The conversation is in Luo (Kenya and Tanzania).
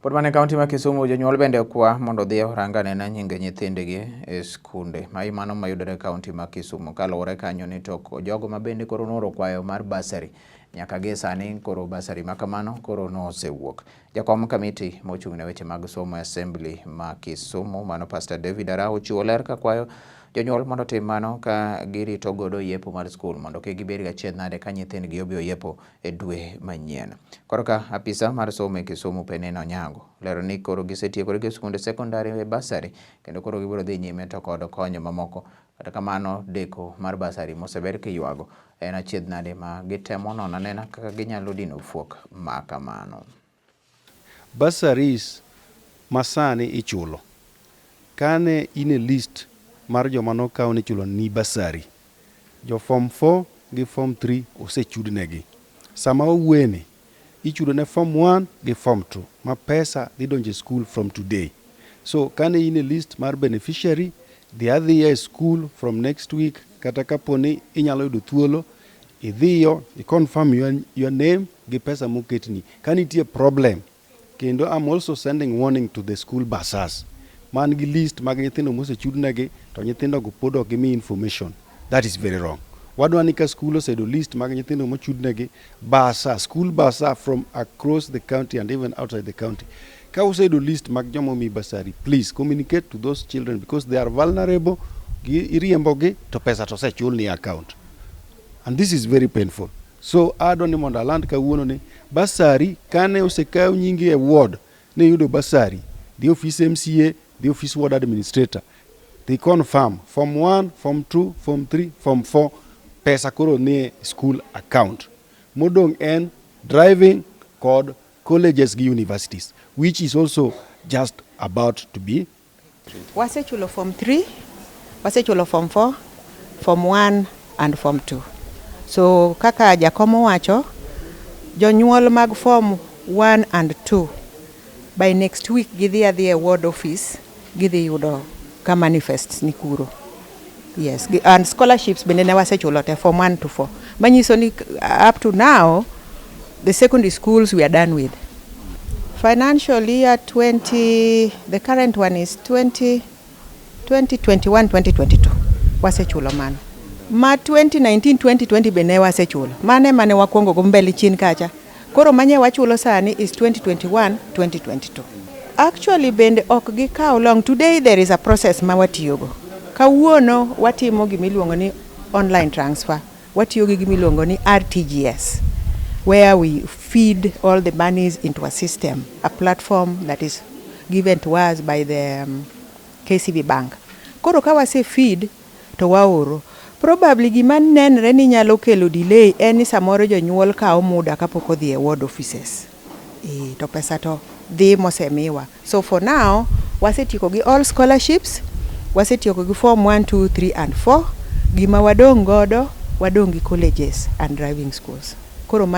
Pod mane kaunti ma Kisumu jonyuol bende kwa mondo dhi orangane na nyinge nyithindgi e skunde. Mai mano mayudore kaunti ma Kisumu kaluwore kanyo ni tok jogo ma bende koro noro kwayo mar bursary. Nyaka gi sani koro bursary ma kamano koro nosewuok. Jakom kamiti mochung'ne weche mag somo assembly ma Kisumu mano Pastor David Arao chiwo ler ka kwayo jonyuol mondo tim mano ka girito godo yepo mar skul mondo kik gibed gachien nade ka nyithindgi obiro yepo e dwe manyien. Korka apisa mar somo e Kisumu Peneno Nyango lero ni koro gisetieko gi skunde sekondari e bursary kendo koro gibiro dhi nyime to kod konyo mamoko. Kata kamano deko mar bursary mosebed kiywago en achiedh nade ma gitemo nono anena kaka ginyalo dino fuok ma kamano. Bursaries masani ichulo kane in a list mar joma nokaw ni chulo ni bursary. Jo form 4 gi form 3 osechudnegi. Sama owuene ichulo ne form 1 gi form 2 ma pesa dhi donjo school from today. So kane in a list mar beneficiary the other year school from next week kata kaponi inyalo yudo thuolo idhiyo I confirm your name gi pesa moketni. Kanitie problem kendo I'm also sending warning to the school bursars. Man gi list mag nyithindo mosechudnegi to nyithindo go pod ok gimi information. That is very wrong. Wadwa ni ka school osedo list mag nyithindo mochudnegi bursar, school bursar from across the county and even outside the county. Ka osedo list mag jomo mi bursary, please communicate to those children because they are vulnerable. Iriembogi to pesa to sechul ni account. And this is very painful. So adoni mondo aland kawuono ni bursary kane osekaw nyingi e ward ne yudo bursary. The office MCA, the office ward administrator, they confirm form 1, form 2, form 3, form 4, pesa koro ni school account. Modong en driving code colleges gi universities, which is also just about to be. Wasechulo form 3, wasechulo form 4, form 1 and form 2. So kaka jakomo wacho, jonyuol mag form 1 and 2 by next week gidhi adhi ward office gidhi yudo ka manifests ni kuro. Yes, and scholarships bende ne wasechulo te form 1 to 4. Manyiso ni up to now the secondary schools we are done with. Financial year 20, the current one is 2021 2022 wasechulo man. Ma 2019 2020 bende wasechulo. Mane wakuongo go mbele chien kacha. Koro manye wachulo sani is 2021 2022. Actually bende ok gikaw long. Today there is a process ma watiyogo. Kawuono watimo gimiluongo ni online transfer. Watiyo gi gimiluongo ni RTGS, where we feed all the monies into a system, a platform that is given to us by the KCB Bank. Koro ka wase feed to waoro. Probably gima nenre ni nyalo kelo delay eni samoro jonyuol kawo muda kapok odhi e ward offices. To pesa to dhi mosemiwa. So for now, wasetieko gi all scholarships, wasetieko gi form 1, 2, 3 and 4. Gima wadong godo, wadong gi colleges and driving schools. Koro